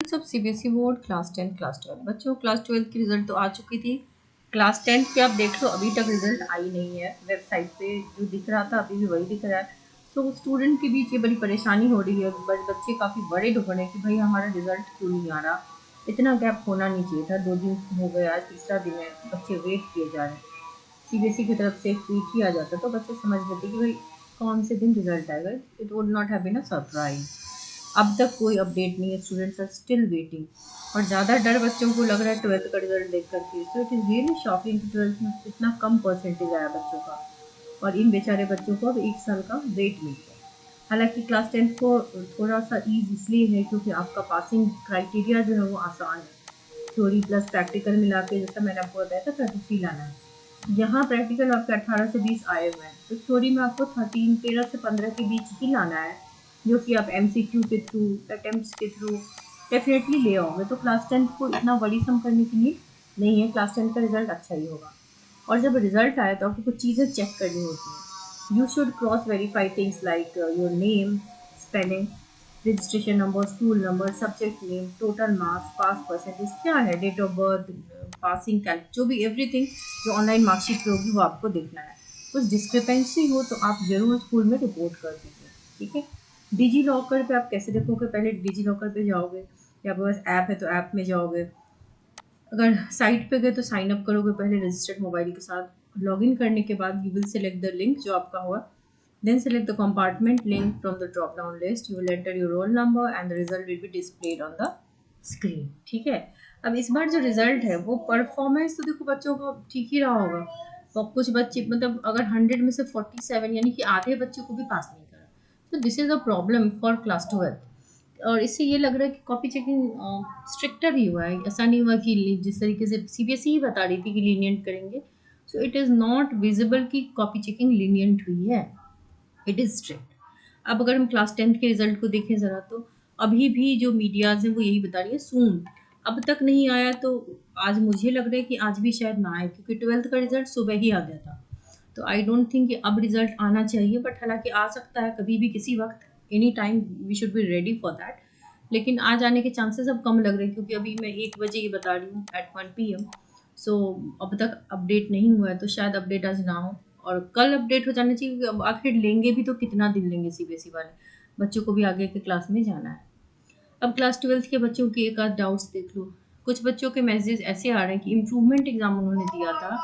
Results of CBSE board class 10 class 12। बच्चों class 12 की result तो आ चुकी थी। क्लास 10 पे आप देख लो अभी तक रिजल्ट आई नहीं है। वेबसाइट पे जो दिख रहा था अभी भी वही दिख रहा है। तो स्टूडेंट के बीच ये बड़ी परेशानी हो रही है। बच्चे काफ़ी बड़े हो गए कि भाई हमारा रिजल्ट क्यों नहीं आ रहा। इतना गैप होना नहीं चाहिए था। 2 दिन हो गए, आज तीसरा दिन है, बच्चे वेट किए जा रहे हैं। सीबीएसई की तरफ से एक ट्वीट किया जाता तो बच्चे समझ लेते कि भाई कौन से दिन रिजल्ट आएगा। It would not have been a surprise. अब तक कोई अपडेट नहीं है। Students are still waiting. और ज़्यादा डर बच्चों को लग रहा है 12th का रिजल्ट देख करके। So it is really shocking कि 12th में इतना कम परसेंटेज आया बच्चों का, और इन बेचारे बच्चों को अब 1 साल का वेट मिल गया। हालांकि क्लास 10 को थोड़ा सा ईज इसलिए है क्योंकि आपका पासिंग क्राइटेरिया जो है वो आसान है। थ्योरी प्लस प्रैक्टिकल मिला के, जैसा मैंने आपको बताया था, 33 लाना है। यहाँ प्रैक्टिकल आपके 18 से 20 आए हुए हैं, तो थ्योरी में आपको 13 से 15 के बीच ही लाना है, जो कि आप एमसीक्यू के थ्रू, अटेम्प्ट्स के थ्रू डेफिनेटली ले आओगे। तो क्लास 10 को इतना बड़ी सम करने की नीड नहीं है। क्लास 10 का रिजल्ट अच्छा ही होगा। और जब रिजल्ट आए तो आपको कुछ चीज़ें चेक करनी होती हैं। You should cross verify things like your name, spelling, registration number, school number, subject name, total marks, pass percentage क्या है, डेट ऑफ बर्थ, पासिंग कैल, जो भी एवरीथिंग जो ऑनलाइन मार्कशीट पे होगी वो आपको देखना है। कुछ डिस्क्रिपेंसी हो तो आप ज़रूर स्कूल में रिपोर्ट कर दीजिए, ठीक है। डिजी लॉकर पे आप कैसे देखोगे? पहले डिजी लॉकर पे जाओगे, या आपके पास ऐप है तो ऐप में जाओगे। अगर साइट पे गए तो साइन अप करोगे पहले रजिस्टर्ड मोबाइल के साथ। लॉगिन करने के बाद you will select the link जो आपका हुआ। Then select the compartment link from the drop down list. You will enter your roll number and the result will be displayed on the screen. ठीक है। अब इस बार जो रिजल्ट है वो परफॉर्मेंस तो देखो बच्चों का ठीक ही रहा होगा। तो कुछ बच्चे मतलब अगर 100 में से 47 यानी कि आधे बच्चों को भी पास नहीं करा। तो this is a problem for class 12। और इससे ये लग रहा है कि कॉपी चेकिंग स्ट्रिक्टर ही हुआ है। ऐसा नहीं हुआ कि जिस तरीके से सीबीएसई ही बता रही थी कि लीनियंट करेंगे। So it is not visible कि कॉपी चेकिंग लीनियंट हुई है। It is strict. अब अगर हम क्लास 10 के रिजल्ट को देखें ज़रा, तो अभी भी जो मीडियाज़ हैं वो यही बता रही है सून। अब तक नहीं आया तो आज मुझे लग रहा है कि आज भी शायद ना आए, क्योंकि 12th का रिजल्ट सुबह ही आ गया था। तो आई डोंट थिंक कि अब रिजल्ट आना चाहिए, बट हालांकि आ सकता है कभी भी किसी वक्त, any time we should be ready for that. लेकिन आ जाने के चांसेस अब कम लग रहे हैं, क्योंकि अभी मैं 1 बजे ये बता रही हूँ एट 1 PM। सो अब तक अपडेट नहीं हुआ है, तो शायद अपडेट आज ना हो और कल अपडेट हो जाना चाहिए, क्योंकि अब आखिर लेंगे भी तो कितना दिन लेंगे सीबीएसई वाले। बच्चों को भी आगे के क्लास में जाना है। अब क्लास 12th के बच्चों की एक आध डाउट्स देख लो। कुछ बच्चों के मैसेज ऐसे आ रहे हैं कि इम्प्रूवमेंट एग्जाम उन्होंने दिया था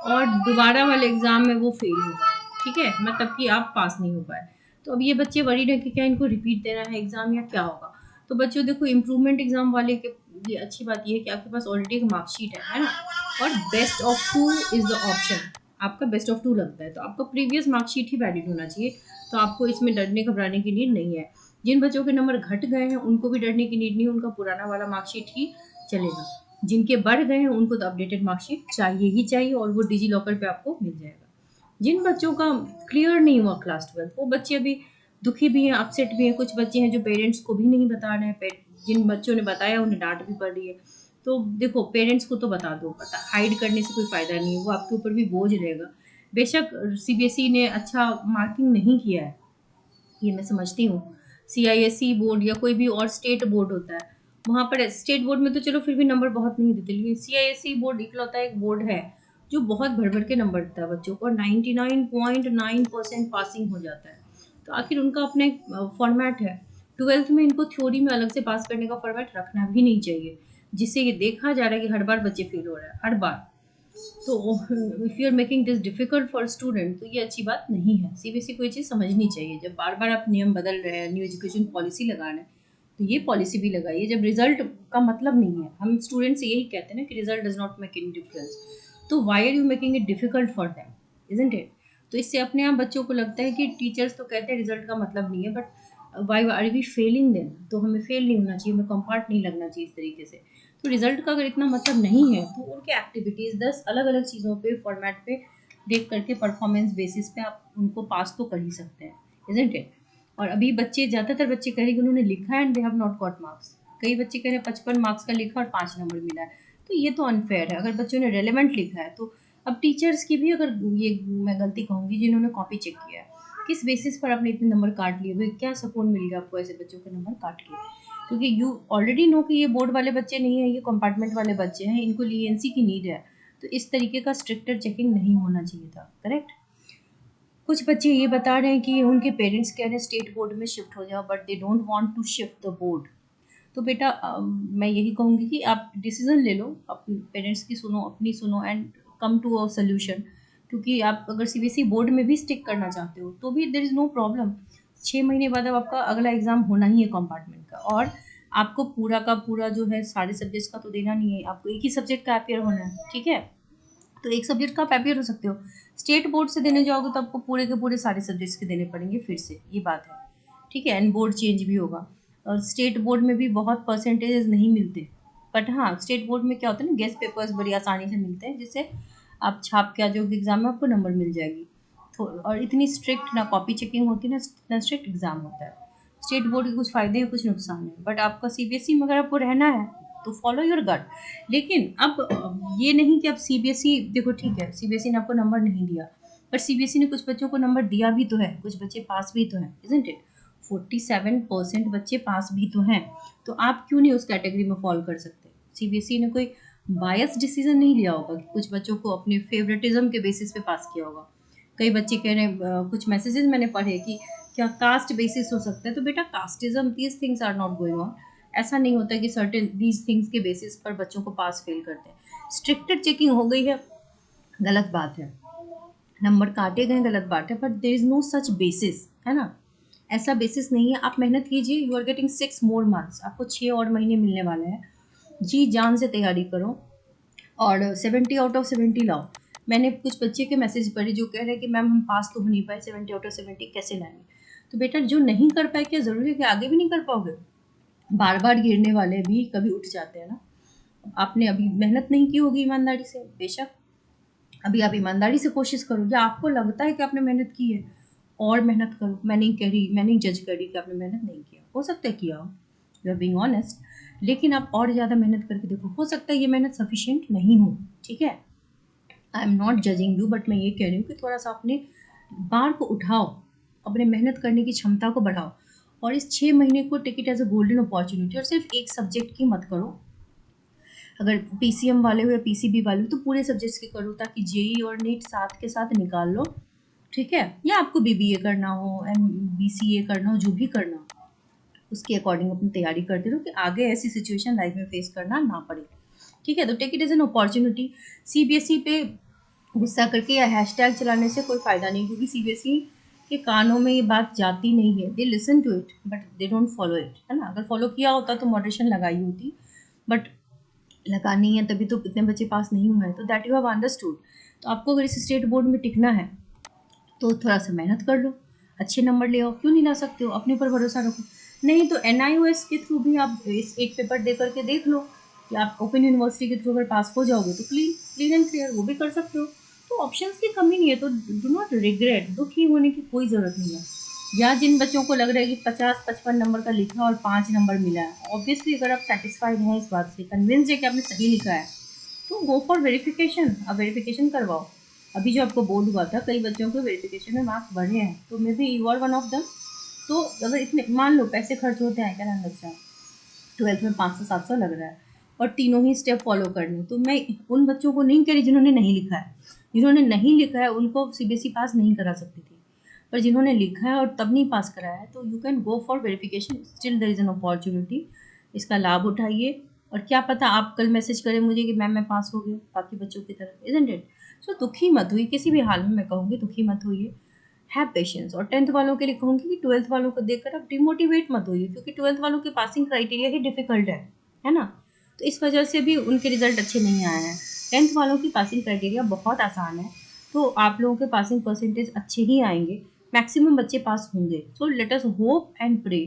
और दोबारा वाले एग्जाम में वो फेल हो गए, ठीक है, मतलब कि आप पास नहीं हो पाए। तो अब ये बच्चे वरीड है कि क्या इनको रिपीट देना है एग्जाम या क्या होगा। तो बच्चों देखो, इम्प्रूवमेंट एग्जाम वाले के लिए अच्छी बात ये है कि आपके पास ऑलरेडी एक मार्कशीट है ना। और best of 2 is the option. आपका बेस्ट ऑफ 2 लगता है तो आपका प्रीवियस मार्कशीट ही वैलिड होना चाहिए। तो आपको इसमें डरने घबराने की नीड नहीं है। जिन बच्चों के नंबर घट गए हैं उनको भी डरने की नीड नहीं है, उनका पुराना वाला मार्कशीट ही चलेगा। जिनके बढ़ गए हैं उनको तो अपडेटेड मार्कशीट चाहिए ही चाहिए, और वो डिजी लॉकर पे आपको मिल जाएगा। जिन बच्चों का क्लियर नहीं हुआ क्लास 12 वो बच्चे अभी दुखी भी हैं, अपसेट भी हैं। कुछ बच्चे हैं जो पेरेंट्स को भी नहीं बता रहे हैं। जिन बच्चों ने बताया उन्हें डांट भी पड़ रही है। तो देखो, पेरेंट्स को तो बता दो, पता हाइड करने से कोई फ़ायदा नहीं है, वो आपके ऊपर भी बोझ रहेगा। बेशक सीबीएसई ने अच्छा मार्किंग नहीं किया है, ये मैं समझती हूँ। सीआईएसई बोर्ड या कोई भी और स्टेट बोर्ड होता है, वहाँ पर स्टेट बोर्ड में तो चलो फिर भी नंबर बहुत नहीं देते, लेकिन सीआईएसई बोर्ड इकलौता एक बोर्ड है जो बहुत भर भर के नंबर देता है बच्चों को, और 99.9% पासिंग हो जाता है। तो आखिर उनका अपना एक फॉर्मेट है। 12th में इनको थ्योरी में अलग से पास करने का फॉर्मेट रखना भी नहीं चाहिए, जिससे ये देखा जा रहा है कि हर बार बच्चे फेल हो रहे हैं, हर बार। तो if you are making this difficult for student तो ये अच्छी बात नहीं है। सीबीएसई को ये चीज़ समझनी चाहिए। जब बार बार आप नियम बदल रहे हैं, न्यू एजुकेशन पॉलिसी लगा रहे हैं, तो ये पॉलिसी भी लगाइए। जब रिजल्ट का मतलब नहीं है, हम स्टूडेंट से यही कहते हैं ना कि result does not make any difference, तो why are you making it difficult for them, isn't it? तो इससे अपने आप बच्चों को लगता है कि टीचर्स तो कहते हैं रिजल्ट का मतलब नहीं है, but why are we failing them, तो हमें फेल नहीं होना चाहिए, हमें कंपार्ट नहीं लगना चाहिए इस तरीके से। तो रिजल्ट का अगर इतना मतलब नहीं है तो उनके एक्टिविटीज़ 10 अलग अलग चीज़ों पे फॉर्मेट पे देख करके परफॉर्मेंस बेसिस पे आप उनको पास तो कर ही सकते हैं, इजंट इट? और अभी बच्चे, ज़्यादातर बच्चे कह रहे हैं कि उन्होंने लिखा है and they have not got marks. कई बच्चे कह रहे हैं 55 मार्क्स का लिखा और 5 नंबर मिला है। तो ये तो अनफेयर है। अगर बच्चों ने रेलिवेंट लिखा है तो अब टीचर्स की भी, अगर ये मैं गलती कहूँगी, जिन्होंने कॉपी चेक किया है, किस बेसिस पर आपने इतने नंबर काट लिए? भाई क्या सुकून मिल गया आपको ऐसे बच्चों के नंबर काट के? क्योंकि यू ऑलरेडी नो कि ये बोर्ड वाले बच्चे नहीं है, ये कंपार्टमेंट वाले बच्चे हैं, इनको लीएनसी की नीड है। तो इस तरीके का स्ट्रिक्टर चेकिंग नहीं होना चाहिए था, करेक्ट। कुछ बच्चे ये बता रहे हैं कि उनके पेरेंट्स कह रहे हैं स्टेट बोर्ड में शिफ्ट हो जाओ, but they don't want to shift the board. तो बेटा मैं यही कहूँगी कि आप डिसीजन ले लो, अपने पेरेंट्स की सुनो, अपनी सुनो, and come to a solution. क्योंकि आप अगर सीबीएसई बोर्ड में भी स्टिक करना चाहते हो तो भी देर इज़ नो प्रॉब्लम। 6 महीने बाद अब आपका अगला एग्ज़ाम होना ही है कंपार्टमेंट का, और आपको पूरा का पूरा जो है सारे सब्जेक्ट्स का तो देना नहीं है, आपको एक ही सब्जेक्ट का अपेयर होना है, ठीक है। तो एक सब्जेक्ट का आप अपेयर हो सकते हो। स्टेट बोर्ड से देने जाओगे तो आपको पूरे के पूरे सारे सब्जेक्ट्स के देने पड़ेंगे फिर से, ये बात है, ठीक है। एंड बोर्ड चेंज भी होगा, और स्टेट बोर्ड में भी बहुत परसेंटेज नहीं मिलते। बट हाँ, स्टेट बोर्ड में क्या होता है ना, गेस्ट पेपर्स बड़ी आसानी से मिलते हैं, जिससे आप छाप के आ जाओगे एग्जाम में, आपको नंबर मिल जाएगी। तो और इतनी स्ट्रिक्ट ना कॉपी चेकिंग होती है ना स्ट्रिक्ट एग्जाम होता है। स्टेट बोर्ड के कुछ फ़ायदे हैं, कुछ नुकसान है, बट आपका सीबीएसई में अगर आपको रहना है तो फॉलो योर गट। लेकिन अब ये नहीं कि अब सीबीएसई देखो, ठीक है सीबीएसई ने आपको नंबर नहीं दिया, पर सीबीएसई ने कुछ बच्चों को नंबर दिया भी तो है, कुछ बच्चे पास भी तो हैं, इजंट इट। 47% बच्चे पास भी तो हैं। तो आप क्यों नहीं उस कैटेगरी में फॉल कर सकते। सीबीएसई ने कोई बायस डिसीजन नहीं लिया होगा कि कुछ बच्चों को अपने फेवरेटिज्म के बेसिस पे पास किया होगा। कई बच्चे कह रहे हैं, कुछ मैसेजेस मैंने पढ़े कि क्या कास्ट बेसिस हो सकता है। तो बेटा casteism, these things are not going on. ऐसा नहीं होता कि सर्टेन दीज थिंग्स के बेसिस पर बच्चों को पास फेल करते हैं। स्ट्रिक्टेड चेकिंग हो गई है, गलत बात है, नंबर काटे गए गलत बात है, but there is no such basis, है ना। ऐसा बेसिस नहीं है। आप मेहनत कीजिए, you are getting 6 more months, आपको 6 और महीने मिलने वाले हैं। जी जान से तैयारी करो और 70 out of 70 लाओ। मैंने कुछ बच्चे के मैसेज पढ़े जो कह रहे हैं कि मैम हम पास तो हो नहीं पाए, 70 out of 70 कैसे लाएंगे। तो बेटा जो नहीं कर पाए क्या ज़रूरी है कि आगे भी नहीं कर पाओगे। बार बार गिरने वाले भी कभी उठ जाते हैं ना। आपने अभी मेहनत नहीं की होगी ईमानदारी से, बेशक अभी आप ईमानदारी से कोशिश करो, या आपको लगता है कि आपने मेहनत की है और मेहनत करो। मैं नहीं कह रही, मैं नहीं जज कर रही कि आपने मेहनत नहीं किया, हो सकता है किया हो, यू आर बीइंग ऑनेस्ट। लेकिन आप और ज़्यादा मेहनत करके देखो, हो सकता है ये मेहनत सफिशिएंट नहीं हो, ठीक है। I am not judging you, but मैं ये कह रही हूँ कि थोड़ा सा अपने बार को उठाओ, अपने मेहनत करने की क्षमता को बढ़ाओ, और इस 6 महीने को take it as a golden opportunity. और सिर्फ एक सब्जेक्ट की मत करो, अगर पीसीएम वाले हो या पीसीबी वाले हो तो पूरे सब्जेक्ट्स की करो, ताकि जेई और नीट साथ के साथ निकाल लो, ठीक है। या आपको बीबीए करना हो, बीसीए करना हो, जो भी करना हो उसके अकॉर्डिंग अपनी तैयारी करते रहो कि आगे ऐसी सिचुएशन लाइफ में फेस करना ना पड़े, ठीक है। तो take it as an opportunity. CBSE पे गुस्सा करके या हैशटैग चलाने से कोई फ़ायदा नहीं, क्योंकि सीबीएसई के कानों में ये बात जाती नहीं है। They listen to it but they don't follow it, है ना। अगर फॉलो किया होता तो मॉडरेशन लगाई होती, बट लगा नहीं है, तभी तो इतने बच्चे पास नहीं हुए हैं। तो दैट यू हैव अंडरस्टूड। तो आपको अगर इस स्टेट बोर्ड में टिकना है तो थोड़ा सा मेहनत कर लो, अच्छे नंबर ले आओ। क्यों नहीं ला सकते हो, अपने ऊपर भरोसा रखो। नहीं तो एनआईओएस के थ्रू भी आप इस एक पेपर दे करके देख लो कि आप ओपन यूनिवर्सिटी के थ्रू अगर पास हो जाओगे तो क्लीन एंड क्लियर वो भी कर सकते हो। तो ऑप्शंस की कमी नहीं है, तो डू नॉट रिग्रेट, दुखी होने की कोई ज़रूरत नहीं है। या जिन बच्चों को लग रहा है कि 50-55 नंबर का लिखा और 5 नंबर मिला है, ऑब्वियसली अगर आप सेटिस्फाइड हैं इस बात से, कन्विंस है कि आपने सही लिखा है, तो गो फॉर वेरिफिकेशन। आप वेरिफिकेशन करवाओ। अभी जो आपको बोर्ड हुआ था, कई बच्चों के वेरिफिकेशन में मार्क्स बढ़े हैं, तो maybe you are one of them. तो अगर इतने मान लो पैसे खर्च होते हैं, क्या अंडरस्टैंड, 12th में 500-700 लग रहा है और तीनों ही स्टेप फॉलो करने, तो मैं उन बच्चों को नहीं कह रही जिन्होंने नहीं लिखा है। जिन्होंने नहीं लिखा है उनको सीबीएसई पास नहीं करा सकती थी, पर जिन्होंने लिखा है और तब नहीं पास कराया है, तो you can go for verification, still there is an opportunity. इसका लाभ उठाइए, और क्या पता आप कल मैसेज करें मुझे कि मैम मैं पास हो गई बाकी बच्चों की तरह, इजंट इट। सो दुखी मत हुई, किसी भी हाल में मैं कहूँगी दुखी मत होइए, हैव पेशेंस। और 10th वालों के लिए कहूँगी कि 12th वालों को देखकर आप डिमोटिवेट मत होइए, क्योंकि 12th वालों के पासिंग क्राइटेरिया ही डिफिकल्ट है ना। तो इस वजह से भी उनके रिजल्ट अच्छे नहीं आए हैं। 10th वालों की पासिंग क्राइटेरिया बहुत आसान है, तो आप लोगों के पासिंग परसेंटेज अच्छे ही आएंगे, मैक्सिमम बच्चे पास होंगे। So let us hope and pray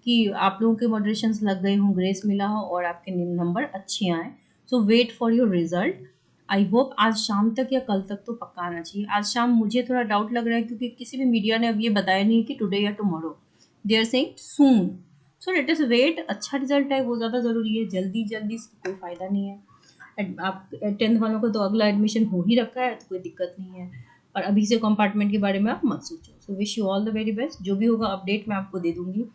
कि आप लोगों के मॉडरेशंस लग गए हों, ग्रेस मिला हो और आपके नंबर अच्छे आएँ। So wait for your result. I hope आज शाम तक या कल तक तो पक्का आना चाहिए। आज शाम मुझे थोड़ा डाउट लग रहा है, क्योंकि किसी भी मीडिया ने अब ये बताया नहीं कि टुडे या tomorrow, they are saying soon. So let us wait. अच्छा रिजल्ट है वो ज़्यादा ज़रूरी है, जल्दी जल्दी से कोई फ़ायदा नहीं है। आप 10th वालों को तो अगला एडमिशन हो ही रखा है, तो कोई दिक्कत नहीं है, और अभी से कंपार्टमेंट के बारे में आप मत सोचो। So wish you all the very best. जो भी होगा अपडेट मैं आपको दे दूंगी।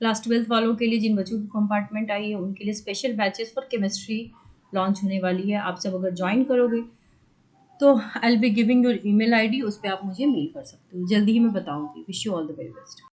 क्लास 12th वालों के लिए, जिन बच्चों की कंपार्टमेंट आई है, उनके लिए special batches for chemistry launch होने वाली है। आप सब अगर ज्वाइन करोगे तो I will be giving your email ID, उस पर आप मुझे मेल कर सकते हो। जल्दी ही मैं बताऊंगी। Wish you all the very best.